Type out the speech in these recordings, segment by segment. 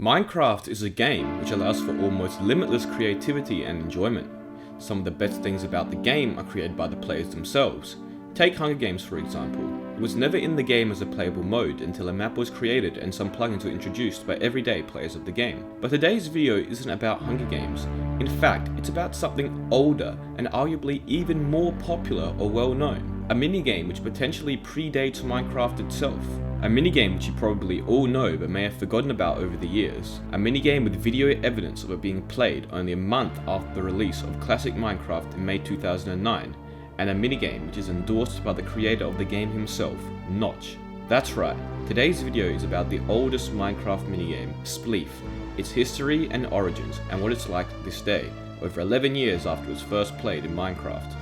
Minecraft is a game which allows for almost limitless creativity and enjoyment. Some of the best things about the game are created by the players themselves. Take Hunger Games for example. It was never in the game as a playable mode until a map was created and some plugins were introduced by everyday players of the game. But today's video isn't about Hunger Games. In fact, it's about something older and arguably even more popular or well known. A minigame which potentially predates Minecraft itself. A minigame which you probably all know but may have forgotten about over the years. A minigame with video evidence of it being played only a month after the release of classic Minecraft in May 2009. And a minigame which is endorsed by the creator of the game himself, Notch. That's right, today's video is about the oldest Minecraft minigame, SPLEEF, its history and origins, and what it's like this day, over 11 years after it was first played in Minecraft.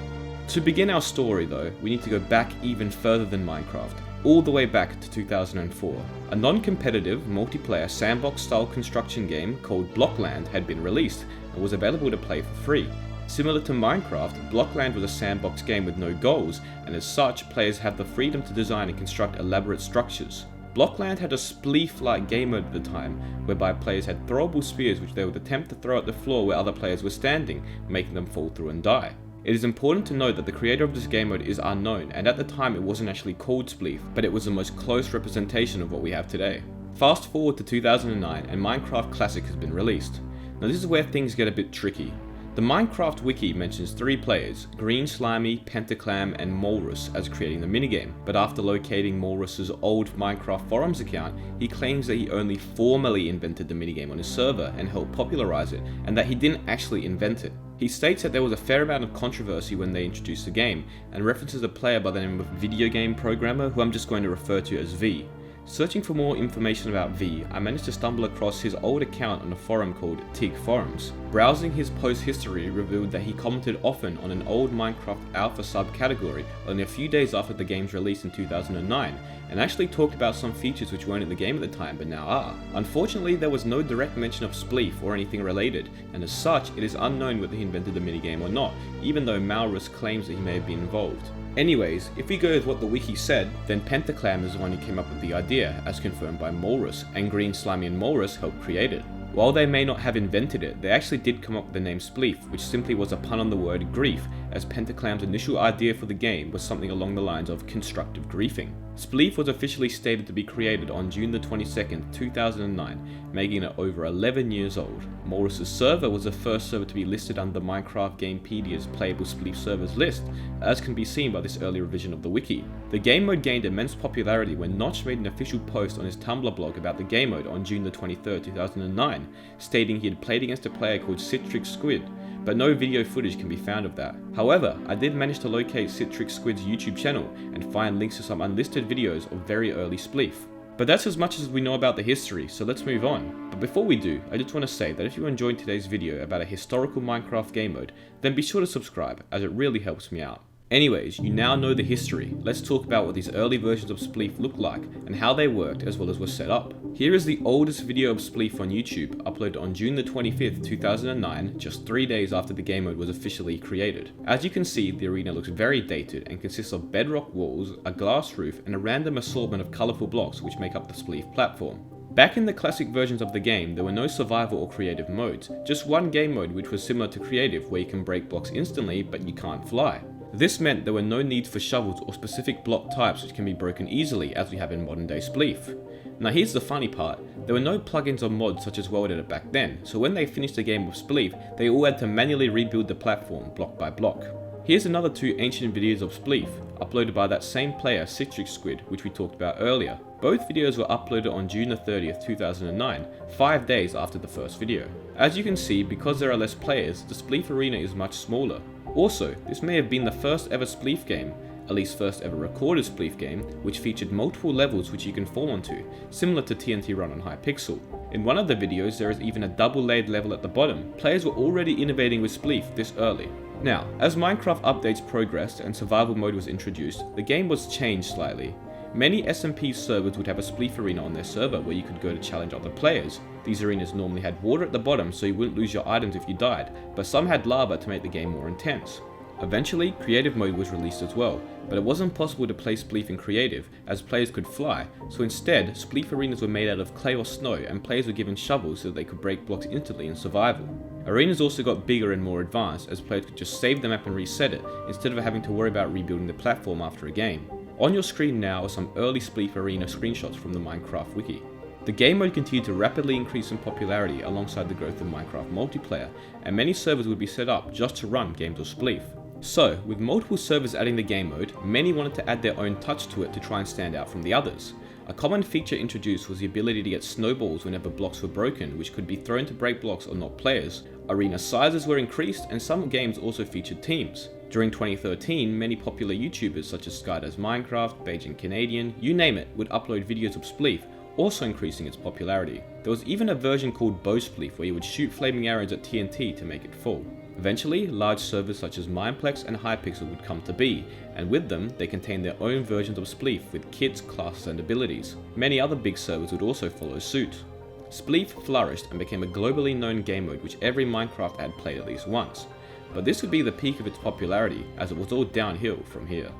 To begin our story though, we need to go back even further than Minecraft, all the way back to 2004. A non-competitive, multiplayer sandbox-style construction game called Blockland had been released and was available to play for free. Similar to Minecraft, Blockland was a sandbox game with no goals, and as such, players had the freedom to design and construct elaborate structures. Blockland had a SPLEEF-like game mode at the time, whereby players had throwable spears which they would attempt to throw at the floor where other players were standing, making them fall through and die. It is important to note that the creator of this game mode is unknown, and at the time it wasn't actually called SPLEEF, but it was the most close representation of what we have today. Fast forward to 2009 and Minecraft Classic has been released. Now this is where things get a bit tricky. The Minecraft wiki mentions 3 players, Green Slimy, Pentaclam and Molrus, as creating the minigame, but after locating Molrus's old Minecraft forums account, he claims that he only formally invented the minigame on his server and helped popularize it, and that he didn't actually invent it. He states that there was a fair amount of controversy when they introduced the game, and references a player by the name of Video Game Programmer, who I'm just going to refer to as V. Searching for more information about V, I managed to stumble across his old account on a forum called TIG Forums. Browsing his post history revealed that he commented often on an old Minecraft alpha subcategory only a few days after the game's release in 2009, and actually talked about some features which weren't in the game at the time but now are. Unfortunately, there was no direct mention of SPLEEF or anything related, and as such, it is unknown whether he invented the minigame or not, even though Molrus claims that he may have been involved. Anyways, if we go with what the wiki said, then Pentaclam is the one who came up with the idea, as confirmed by Molrus, and Green Slimy and Molrus helped create it. While they may not have invented it, they actually did come up with the name SPLEEF, which simply was a pun on the word grief, as Pentaclam's initial idea for the game was something along the lines of constructive griefing. SPLEEF was officially stated to be created on June the 22nd, 2009, making it over 11 years old. Molrus' server was the first server to be listed under Minecraft Gamepedia's playable SPLEEF servers list, as can be seen by this early revision of the wiki. The game mode gained immense popularity when Notch made an official post on his Tumblr blog about the game mode on June the 23rd, 2009, stating he had played against a player called Citrix Squid, but no video footage can be found of that. However, I did manage to locate Citrix Squid's YouTube channel and find links to some unlisted videos of very early SPLEEF. But that's as much as we know about the history, so let's move on. But before we do, I just want to say that if you enjoyed today's video about a historical Minecraft game mode, then be sure to subscribe, as it really helps me out. Anyways, you now know the history. Let's talk about what these early versions of SPLEEF looked like and how they worked as well as were set up. Here is the oldest video of SPLEEF on YouTube, uploaded on June the 25th, 2009, just 3 days after the game mode was officially created. As you can see, the arena looks very dated and consists of bedrock walls, a glass roof, and a random assortment of colourful blocks which make up the SPLEEF platform. Back in the classic versions of the game, there were no survival or creative modes, just one game mode which was similar to creative, where you can break blocks instantly but you can't fly. This meant there were no need for shovels or specific block types which can be broken easily as we have in modern day SPLEEF. Now here's the funny part, there were no plugins or mods such as World Edit back then, so when they finished the game with SPLEEF, they all had to manually rebuild the platform block by block. Here's another 2 ancient videos of SPLEEF, uploaded by that same player Citrix Squid, which we talked about earlier. Both videos were uploaded on June the 30th, 2009, 5 days after the first video. As you can see, because there are less players, the SPLEEF arena is much smaller. Also, this may have been the first ever SPLEEF game, at least first ever recorded SPLEEF game, which featured multiple levels which you can fall onto, similar to TNT Run on HYPIXEL. In one of the videos there is even a double layered level at the bottom. Players were already innovating with SPLEEF this early. Now, as Minecraft updates progressed and survival mode was introduced, the game was changed slightly. Many SMP servers would have a SPLEEF arena on their server where you could go to challenge other players. These arenas normally had water at the bottom so you wouldn't lose your items if you died, but some had lava to make the game more intense. Eventually, creative mode was released as well, but it wasn't possible to play SPLEEF in creative as players could fly, so instead, SPLEEF arenas were made out of clay or snow and players were given shovels so that they could break blocks instantly in survival. Arenas also got bigger and more advanced as players could just save the map and reset it instead of having to worry about rebuilding the platform after a game. On your screen now are some early SPLEEF arena screenshots from the Minecraft wiki. The game mode continued to rapidly increase in popularity alongside the growth of Minecraft multiplayer, and many servers would be set up just to run games of SPLEEF. So, with multiple servers adding the game mode, many wanted to add their own touch to it to try and stand out from the others. A common feature introduced was the ability to get snowballs whenever blocks were broken, which could be thrown to break blocks or knock players. Arena sizes were increased, and some games also featured teams. During 2013, many popular YouTubers such as Skydoes Minecraft, Beijing Canadian, you name it, would upload videos of SPLEEF, also increasing its popularity. There was even a version called Bow SPLEEF where you would shoot flaming arrows at TNT to make it fall. Eventually, large servers such as MINEPLEX and HYPIXEL would come to be, and with them, they contained their own versions of SPLEEF with kits, classes and abilities. Many other big servers would also follow suit. SPLEEF flourished and became a globally known game mode which every Minecraft ad played at least once. But this would be the peak of its popularity, as it was all downhill from here.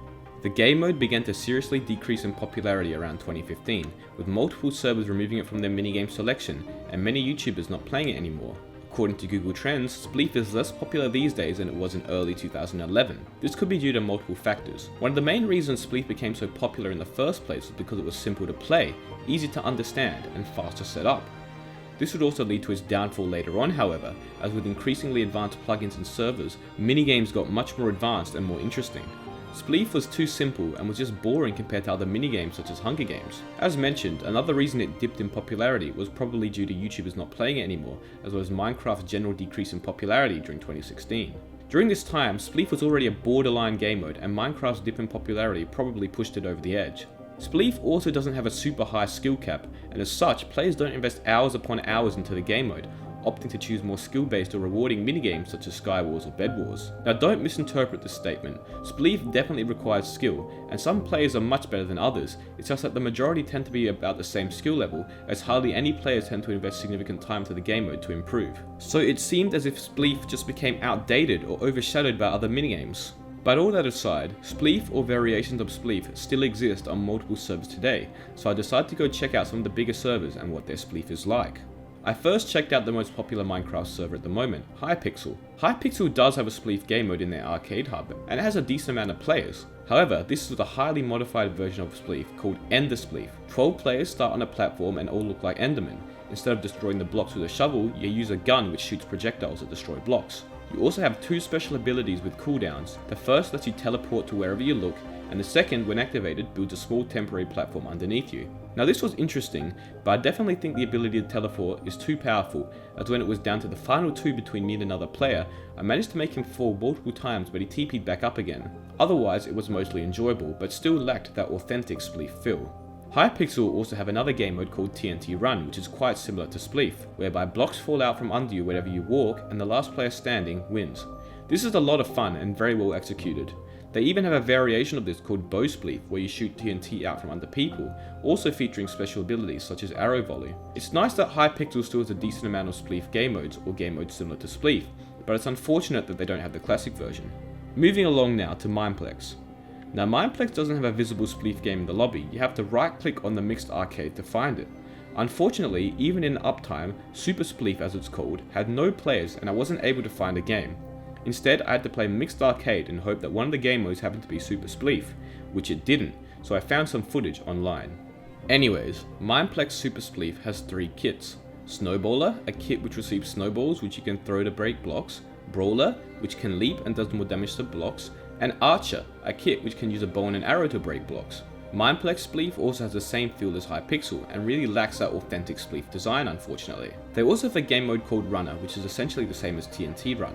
The game mode began to seriously decrease in popularity around 2015, with multiple servers removing it from their minigame selection and many YouTubers not playing it anymore. According to Google Trends, SPLEEF is less popular these days than it was in early 2011. This could be due to multiple factors. One of the main reasons SPLEEF became so popular in the first place was because it was simple to play, easy to understand, and fast to set up. This would also lead to its downfall later on, however, as with increasingly advanced plugins and servers, minigames got much more advanced and more interesting. SPLEEF was too simple and was just boring compared to other minigames such as Hunger Games. As mentioned, another reason it dipped in popularity was probably due to YouTubers not playing it anymore, as well as Minecraft's general decrease in popularity during 2016. During this time, SPLEEF was already a borderline game mode, and Minecraft's dip in popularity probably pushed it over the edge. SPLEEF also doesn't have a super high skill cap, and as such, players don't invest hours upon hours into the game mode, opting to choose more skill-based or rewarding minigames such as Sky Wars or Bed Wars. Now don't misinterpret this statement. SPLEEF definitely requires skill, and some players are much better than others. It's just that the majority tend to be about the same skill level, as hardly any players tend to invest significant time to the game mode to improve. So it seemed as if SPLEEF just became outdated or overshadowed by other minigames. But all that aside, SPLEEF or variations of SPLEEF still exist on multiple servers today, so I decided to go check out some of the bigger servers and what their SPLEEF is like. I first checked out the most popular Minecraft server at the moment, HYPIXEL. HYPIXEL does have a SPLEEF game mode in their arcade hub, and it has a decent amount of players. However, this is a highly modified version of SPLEEF called Ender SPLEEF. 12 players start on a platform and all look like Endermen. Instead of destroying the blocks with a shovel, you use a gun which shoots projectiles that destroy blocks. You also have two special abilities with cooldowns. The first lets you teleport to wherever you look, and the second, when activated, builds a small temporary platform underneath you. Now this was interesting, but I definitely think the ability to teleport is too powerful, as when it was down to the final two between me and another player, I managed to make him fall multiple times but he TP'd back up again. Otherwise it was mostly enjoyable, but still lacked that authentic SPLEEF feel. HYPIXEL also have another game mode called TNT Run, which is quite similar to SPLEEF, whereby blocks fall out from under you wherever you walk and the last player standing wins. This is a lot of fun and very well executed. They even have a variation of this called Bow SPLEEF, where you shoot TNT out from under people, also featuring special abilities such as arrow volley. It's nice that HYPIXEL still has a decent amount of SPLEEF game modes, or game modes similar to SPLEEF, but it's unfortunate that they don't have the classic version. Moving along now to MINEPLEX. Now MINEPLEX doesn't have a visible SPLEEF game in the lobby, you have to right click on the mixed arcade to find it. Unfortunately, even in uptime, Super SPLEEF as it's called, had no players and I wasn't able to find a game. Instead, I had to play mixed arcade and hope that one of the game modes happened to be Super SPLEEF, which it didn't, so I found some footage online. Anyways, MINEPLEX Super SPLEEF has 3 kits. Snowballer, a kit which receives snowballs which you can throw to break blocks, Brawler, which can leap and does more damage to blocks, and Archer, a kit which can use a bow and an arrow to break blocks. MINEPLEX SPLEEF also has the same feel as HYPIXEL and really lacks that authentic SPLEEF design, unfortunately. They also have a game mode called Runner, which is essentially the same as TNT Run.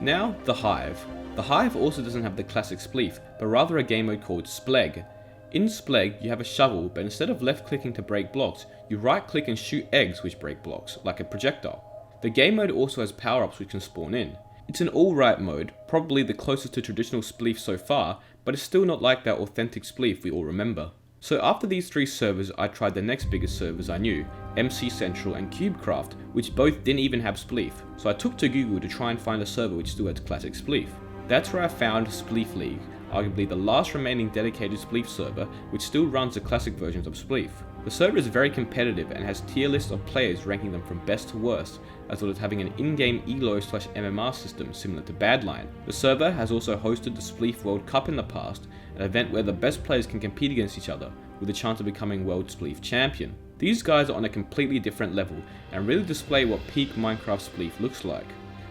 Now, the HIVE. The HIVE also doesn't have the classic SPLEEF, but rather a game mode called SPLEGG. In SPLEGG, you have a shovel, but instead of left clicking to break blocks, you right click and shoot eggs which break blocks, like a projectile. The game mode also has power-ups which can spawn in. It's an alright mode, probably the closest to traditional SPLEEF so far, but it's still not like that authentic SPLEEF we all remember. So after these 3 servers, I tried the next biggest servers I knew, MC Central and CubeCraft, which both didn't even have SPLEEF. So I took to Google to try and find a server which still had classic SPLEEF. That's where I found SPLEEF, arguably the last remaining dedicated SPLEEF server which still runs the classic versions of SPLEEF. The server is very competitive and has tier lists of players ranking them from best to worst, as well as having an in-game ELO/MMR system similar to Badline. The server has also hosted the SPLEEF World Cup in the past, an event where the best players can compete against each other, with a chance of becoming World SPLEEF Champion. These guys are on a completely different level, and really display what peak Minecraft SPLEEF looks like.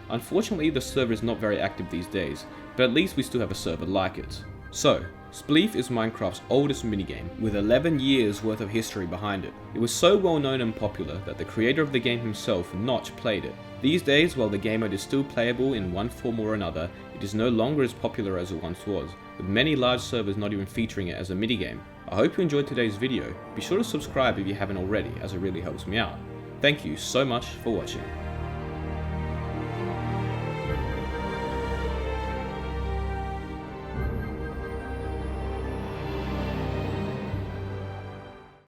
Unfortunately, the server is not very active these days, but at least we still have a server like it. So, SPLEEF is Minecraft's oldest minigame, with 11 years worth of history behind it. It was so well known and popular that the creator of the game himself, Notch, played it. These days, while the game mode is still playable in one form or another, it is no longer as popular as it once was, with many large servers not even featuring it as a minigame. I hope you enjoyed today's video. Be sure to subscribe if you haven't already, as it really helps me out. Thank you so much for watching.